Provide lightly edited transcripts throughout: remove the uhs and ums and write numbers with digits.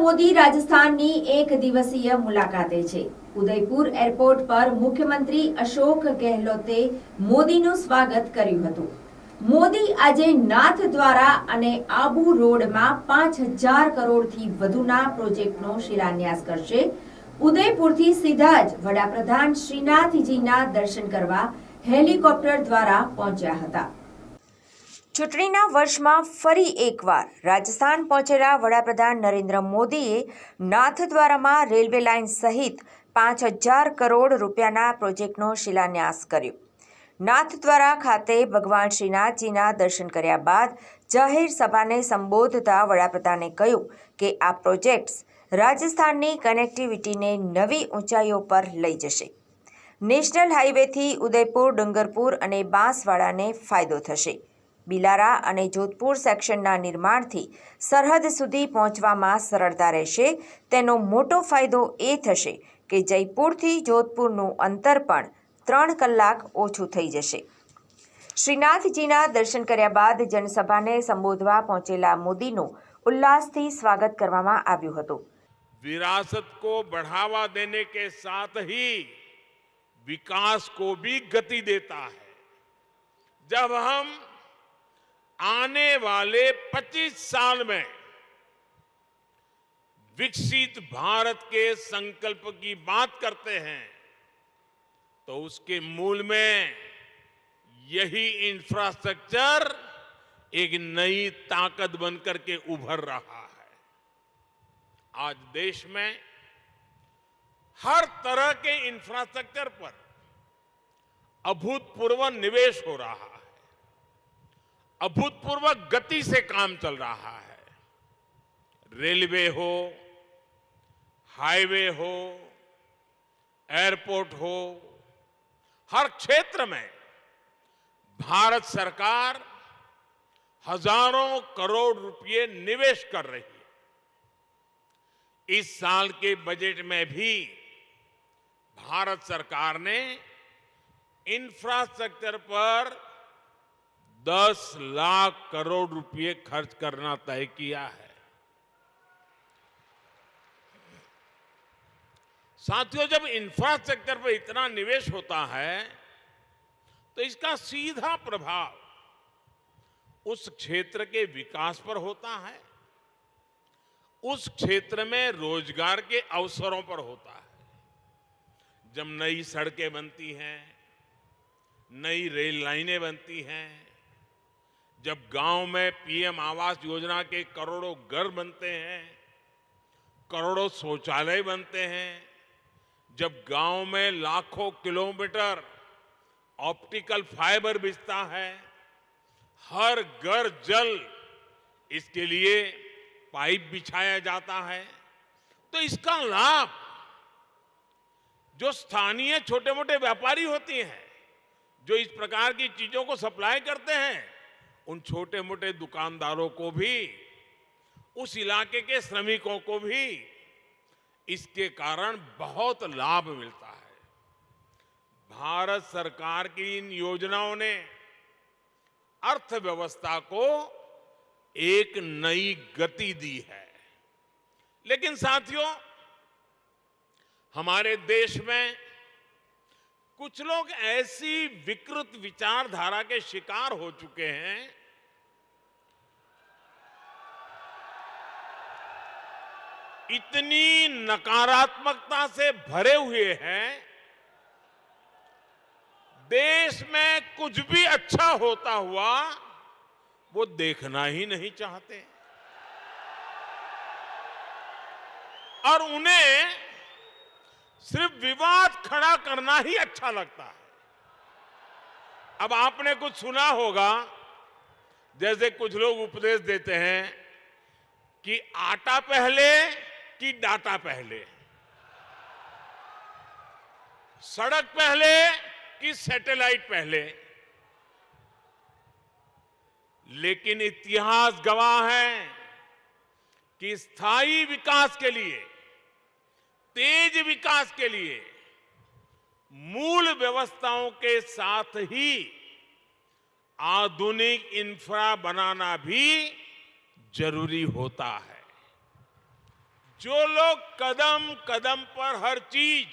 મોદી રાજસ્થાનની એક દિવસીય મુલાકાતે છે। ઉદયપુર એરપોર્ટ પર મુખ્યમંત્રી અશોક ગેહલોતે મોદીનું સ્વાગત કર્યું હતું। મોદી આજે નાથદ્વારા અને આબુ રોડમાં 5000 કરોડથી વધુના પ્રોજેક્ટનો શિલાન્યાસ કરશે। ઉદયપુરથી સીધા જ વડાપ્રધાન શ્રીનાથજીના દર્શન કરવા હેલિકોપ્ટર દ્વારા પહોંચ્યા હતા। ચૂંટણીના વર્ષમાં ફરી એકવાર રાજસ્થાન પહોંચેલા વડાપ્રધાન નરેન્દ્ર મોદીએ નાથદ્વારામાં રેલવે લાઇન સહિત 5000 કરોડ રૂપિયાના પ્રોજેક્ટનો શિલાન્યાસ કર્યો। નાથદ્વારા ખાતે ભગવાન શ્રીનાથજીના દર્શન કર્યા બાદ જાહેર સભાને સંબોધતા વડાપ્રધાને કહ્યું કે આ પ્રોજેક્ટ્સ રાજસ્થાનની કનેક્ટિવિટીને નવી ઊંચાઈઓ પર લઈ જશે। નેશનલ હાઈવેથી ઉદયપુર, ડુંગરપુર અને બાંસવાડાને ફાયદો થશે। બિલારા અને જોધપુર સેક્શનના નિર્માણથી સરહદ સુધી પહોંચવામાં સરળતા રહેશે। તેનો મોટો ફાયદો એ થશે કે જયપુરથી જોધપુરનું અંતર પણ 3 કલાક ઓછું થઈ જશે। શ્રીનાથજીના દર્શન કર્યા બાદ જનસભાને સંબોધવા પહોંચેલા મોદીનું ઉલ્લાસથી સ્વાગત કરવામાં આવ્યું હતું। विरासत को बढ़ावा देने के साथ ही विकास को भी गति देता है। जब हम आने वाले 25 साल में विकसित भारत के संकल्प की बात करते हैं तो उसके मूल में यही इंफ्रास्ट्रक्चर एक नई ताकत बनकर के उभर रहा है। आज देश में हर तरह के इंफ्रास्ट्रक्चर पर अभूतपूर्व निवेश हो रहा है, अभूतपूर्व गति से काम चल रहा है। रेलवे हो, हाईवे हो, एयरपोर्ट हो, हर क्षेत्र में भारत सरकार हजारों करोड़ रुपए निवेश कर रही है। इस साल के बजट में भी भारत सरकार ने इंफ्रास्ट्रक्चर पर 10 लाख करोड़ रुपए खर्च करना तय किया है। साथियों, जब इंफ्रास्ट्रक्चर पर इतना निवेश होता है तो इसका सीधा प्रभाव उस क्षेत्र के विकास पर होता है, उस क्षेत्र में रोजगार के अवसरों पर होता है। जब नई सड़कें बनती हैं, नई रेल लाइनें बनती हैं, जब गांव में पीएम आवास योजना के करोड़ों घर बनते हैं, करोड़ों शौचालय बनते हैं, जब गांव में लाखों किलोमीटर ऑप्टिकल फाइबर बिछता है, हर घर जल इसके लिए पाइप बिछाया जाता है, तो इसका लाभ जो स्थानीय छोटे मोटे व्यापारी होते हैं, जो इस प्रकार की चीजों को सप्लाई करते हैं, उन छोटे मोटे दुकानदारों को भी, उस इलाके के श्रमिकों को भी इसके कारण बहुत लाभ मिलता है। भारत सरकार की इन योजनाओं ने अर्थव्यवस्था को एक नई गति दी है। लेकिन साथियों, हमारे देश में कुछ लोग ऐसी विकृत विचारधारा के शिकार हो चुके हैं इतनी नकारात्मकता से भरे हुए हैं, देश में कुछ भी अच्छा होता हुआ वो देखना ही नहीं चाहते और उन्हें सिर्फ विवाद खड़ा करना ही अच्छा लगता है। अब आपने कुछ सुना होगा, जैसे कुछ लोग उपदेश देते हैं कि आटा पहले कि डाटा पहले, सड़क पहले कि सैटेलाइट पहले। लेकिन इतिहास गवाह है कि स्थायी विकास के लिए, तेज विकास के लिए मूल व्यवस्थाओं के साथ ही आधुनिक इंफ्रा बनाना भी जरूरी होता है। जो लोग कदम कदम पर हर चीज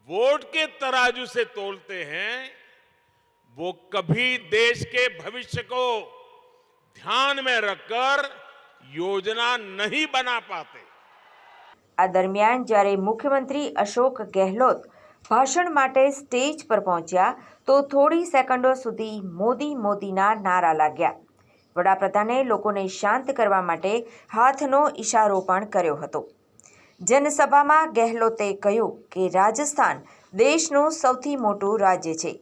वोट के तराजू से तोलते हैं, वो कभी देश के भविष्य को ध्यान में रखकर योजना नहीं बना पाते। આ દરમિયાન જ્યારે મુખ્યમંત્રી અશોક ગેહલોત ભાષણ માટે સ્ટેજ પર પહોંચ્યા તો થોડી સેકન્ડો સુધી મોદી મોદીના નારા लाग्યા. વડાપ્રધાને લોકોને શાંત કરવા માટે હાથનો ઇશારો પણ કર્યો હતો. જનસભામાં ગેહલોતે કહ્યું કે રાજસ્થાન દેશનું સૌથી મોટું રાજ્ય છે.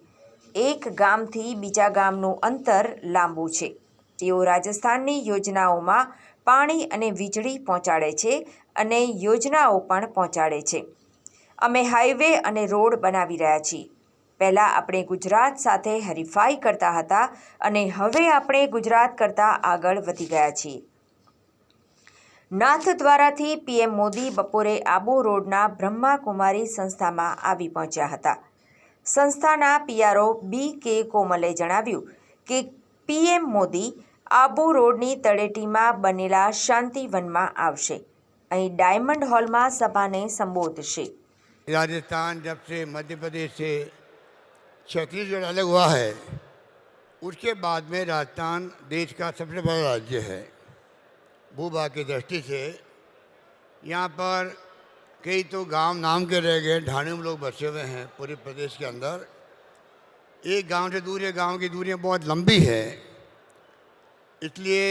એક ગામથી બીજા ગામનું અંતર લાંબુ છે. તેઓ રાજસ્થાનની યોજનાઓમાં પાણી અને વીજળી પહોંચાડે છે અને યોજનાઓ પણ પહોંચાડે છે. અમે હાઈવે અને રોડ બનાવી રહ્યા છીએ. પહેલાં આપણે ગુજરાત સાથે હરીફાઈ કરતા હતા અને હવે આપણે ગુજરાત કરતાં આગળ વધી ગયા છીએ. નાથદ્વારાથી પીએમ મોદી બપોરે આબુ રોડના બ્રહ્માકુમારી સંસ્થામાં આવી પહોંચ્યા હતા. સંસ્થાના પીઆરઓ BK કોમલે જણાવ્યું કે પીએમ મોદી આબુ રોડની તળેટીમાં બનેલા શાંતિવનમાં આવશે. અહીં ડાયમંડ હોલમાં સભાને સંબોધશે. राजस्थान जब से मध्य प्रदेश से छत्तीसगढ़ अलग हुआ है, उसके बाद में राजस्थान देश का सबसे बड़ा राज्य है. भूभाग की दृष्टि से यहाँ पर कई तो गांव नाम के रह गए, ढाणियों में लोग बसे हुए हैं पूरे प्रदेश के अंदर. एक गांव से दूसरे गांव की दूरियाँ बहुत लंबी है. इसलिए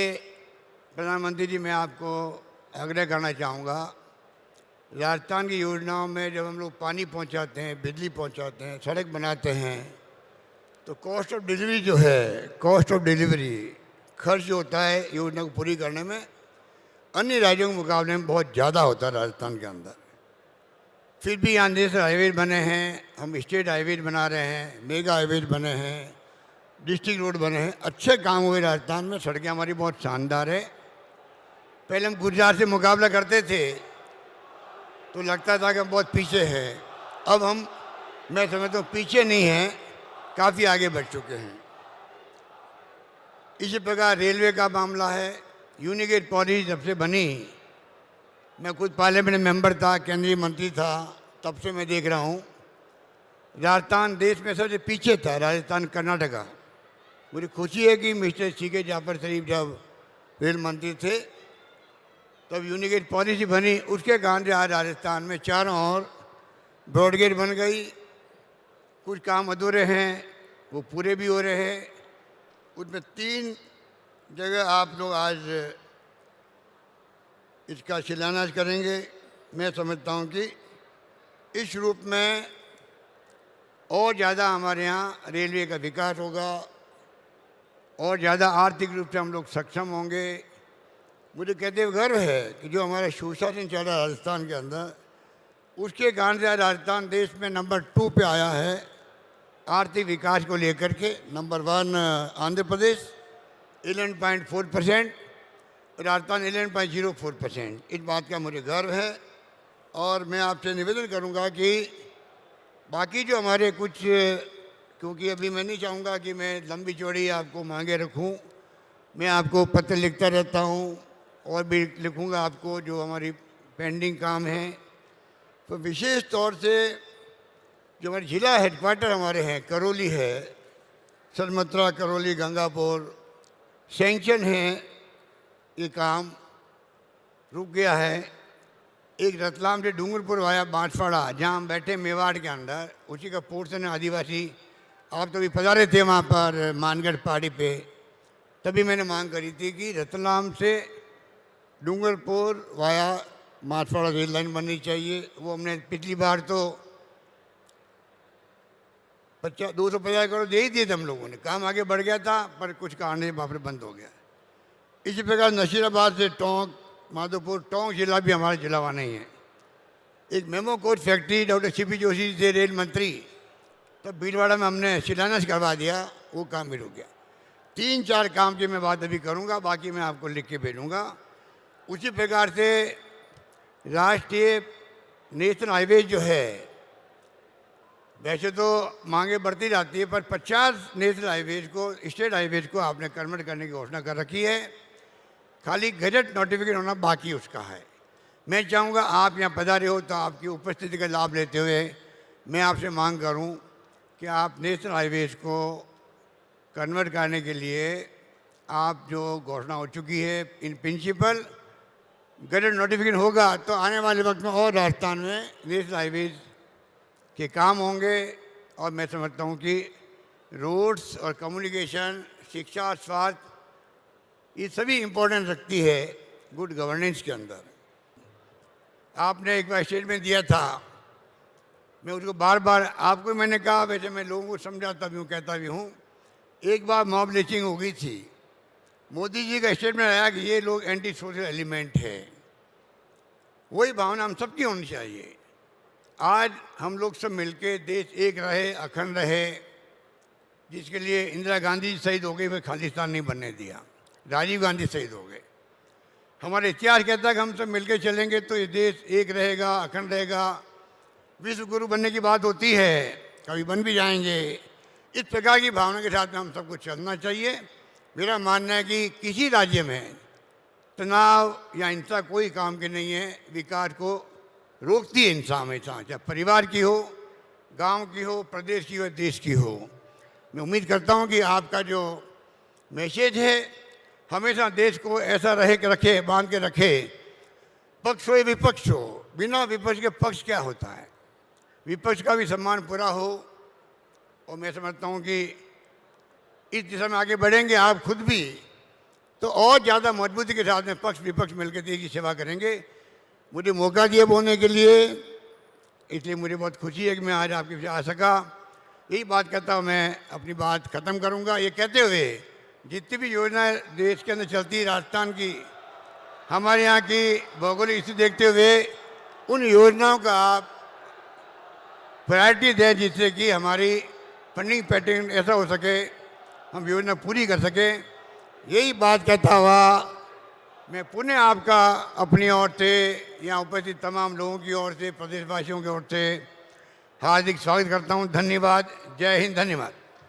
प्रधानमंत्री जी, मैं आपको आग्रह करना चाहूँगा, राजस्थान की योजनाओं में जब हम लोग पानी पहुँचाते हैं, बिजली पहुँचाते हैं, सड़क बनाते हैं, तो कॉस्ट ऑफ डिलीवरी जो है, कॉस्ट ऑफ डिलीवरी खर्च जो होता है योजना को पूरी करने में अन्य राज्यों के मुकाबले में बहुत ज़्यादा होता है राजस्थान के अंदर. फिर भी यहाँ नेशनल हाईवे बने हैं, हम स्टेट हाईवे बना रहे हैं, मेगा हाईवे बने हैं, डिस्ट्रिक्ट रोड बने हैं, अच्छे काम हुए राजस्थान में. सड़कें हमारी बहुत शानदार है. पहले हम गुजरात से मुकाबला करते थे तो लगता था कि हम बहुत पीछे हैं. अब हम, मैं समझता हूँ, पीछे नहीं हैं, काफ़ी आगे बढ़ चुके हैं. इसी प्रकार रेलवे का मामला है. यूनिगेट पॉलिसी जब से बनी, मैं खुद पार्लियामेंट मेंबर था, केंद्रीय मंत्री था, तब से मैं देख रहा हूँ राजस्थान देश में सबसे पीछे था. राजस्थान, कर्नाटका. मुझे खुशी है कि मिस्टर CK जाफर शरीफ जब रेल मंत्री थे तब यूनिगेट पॉलिसी बनी. उसके कारण से आज राजस्थान में चारों ओर ब्रॉडगेज बन गई. कुछ काम अधूरे हैं, वो पूरे भी हो रहे हैं. उसमें 3 जगह आप लोग आज इसका शिलान्यास करेंगे. मैं समझता हूँ कि इस रूप में और ज़्यादा हमारे यहाँ रेलवे का विकास होगा और ज़्यादा आर्थिक रूप से हम लोग सक्षम होंगे. मुझे कहते हुए गर्व है कि जो हमारा सुशासन चल रहा है राजस्थान के अंदर, उसके कारण से राजस्थान देश में नंबर 2 पे आया है आर्थिक विकास को लेकर के. नंबर 1 आंध्र प्रदेश 11.4%, राजस्थान 11.04%. इस बात का मुझे गर्व है. और मैं आपसे निवेदन करूंगा कि बाकी जो हमारे कुछ, क्योंकि अभी मैं नहीं चाहूँगा कि मैं लंबी चौड़ी आपको मांगे रखूँ, मैं आपको पत्र लिखता रहता हूँ और भी लिखूँगा आपको जो हमारी पेंडिंग काम है. तो विशेष तौर से जो हमारे जिला हेडक्वार्टर हमारे हैं, करौली है, सरमत्रा, करौली, गंगापुर, सैंक्शन है. ये काम रुक गया है. एक रतलाम से डूंगरपुर वाया बांसवाड़ा, जहाँ हम बैठे मेवाड़ के अंदर, उसी का पोर्शन है आदिवासी. आप तो भी पधारे थे वहाँ पर मानगढ़ पहाड़ी पे. तभी मैंने मांग करी थी कि रतलाम से Dungarpur via Banswara rail line बननी चाहिए. वो हमने पिछली बार तो 250 करोड़ दे ही दिए थे हम लोगों ने. काम आगे बढ़ गया था पर कुछ कारण से वापस बंद हो गया. इसी प्रकार नशीराबाद से टोंक, माधोपुर, टोंक जिला भी हमारा जिला वहाँ नहीं है. एक memo coach factory doctor CP Joshi थे रेल मंत्री, तब भीलवाड़ा में हमने शिलान्यास करवा दिया, वो काम भी रुक गया. 3-4 काम की मैं बात अभी करूँगा, बाकी मैं आपको लिख के भेजूँगा. उसी प्रकार से राष्ट्रीय नेशनल हाईवे जो है, वैसे तो मांगे बढ़ती जाती है, पर 50 नेशनल हाईवेज को, स्टेट हाईवेज को आपने कन्वर्ट करने की घोषणा कर रखी है. खाली गजट नोटिफिकेशन होना बाकी उसका है. मैं चाहूँगा आप यहाँ पधारे हो तो आपकी उपस्थिति का लाभ लेते हुए मैं आपसे मांग करूँ कि आप नेशनल हाईवेज को कन्वर्ट करने के लिए आप जो घोषणा हो चुकी है इन प्रिंसिपल गजट नोटिफिकेशन होगा तो आने वाले वक्त में और राजस्थान में नेशनल हाईवेज के काम होंगे। और मैं समझता हूँ कि रोड्स और कम्युनिकेशन, शिक्षा, स्वास्थ्य, ये सभी इम्पोर्टेंस रखती है गुड गवर्नेंस के अंदर। आपने एक बार स्टेटमेंट दिया था, मैं उसको बार बार आपको मैंने कहा, वैसे मैं लोगों को समझाता भी हूँ, कहता भी हूँ। एक बार मॉब लिंचिंग हो गई थी, मोदी जी का स्टेटमेंट आया कि ये लोग एंटी सोशल एलिमेंट है। वही भावना हम सबकी होनी चाहिए। आज हम लोग सब मिलके देश एक रहे, अखंड रहे, जिसके लिए इंदिरा गांधी शहीद हो गई, वे खालिस्तान नहीं बनने दिया, राजीव गांधी शहीद हो गए। हमारे इतिहास कहता है कि हम सब मिलके चलेंगे तो ये देश एक रहेगा, अखंड रहेगा। विश्व गुरु बनने की बात होती है, कभी बन भी जाएंगे। इस प्रकार की भावना के साथ में हम सबको चलना चाहिए। मेरा मानना है कि किसी राज्य में तनाव या हिंसा कोई काम की नहीं है, विकास को रोकती है हिंसा हमेशा, चाहे परिवार की हो, गांव की हो, प्रदेश की हो, देश की हो। मैं उम्मीद करता हूं कि आपका जो मैसेज है हमेशा देश को ऐसा रखे, बांध के रखे, पक्ष हो या विपक्ष हो। बिना विपक्ष के पक्ष क्या होता है, विपक्ष का भी सम्मान पूरा हो। और मैं समझता हूं कि इस दिशा में आगे बढ़ेंगे आप खुद भी, तो और ज़्यादा मजबूती के साथ में पक्ष विपक्ष मिलकर देश की सेवा करेंगे। मुझे मौका दिया बोलने के लिए, इसलिए मुझे बहुत खुशी है कि मैं आज आपके बीच आ सका। यही बात कहता हूँ, मैं अपनी बात ख़त्म करूँगा ये कहते हुए, जितनी भी योजनाएं देश के अंदर चलती है, राजस्थान की, हमारे यहाँ की भौगोलिक स्थिति देखते हुए उन योजनाओं का आप प्रायोरिटी दें, जिससे कि हमारी फंडिंग पैटर्न ऐसा हो सके, हम योजना पूरी कर सकें। यही बात कहता हुआ मैं पुनः आपका अपनी ओर से, यहाँ उपस्थित तमाम लोगों की ओर से, प्रदेशवासियों की ओर से हार्दिक स्वागत करता हूँ। धन्यवाद। जय हिंद। धन्यवाद।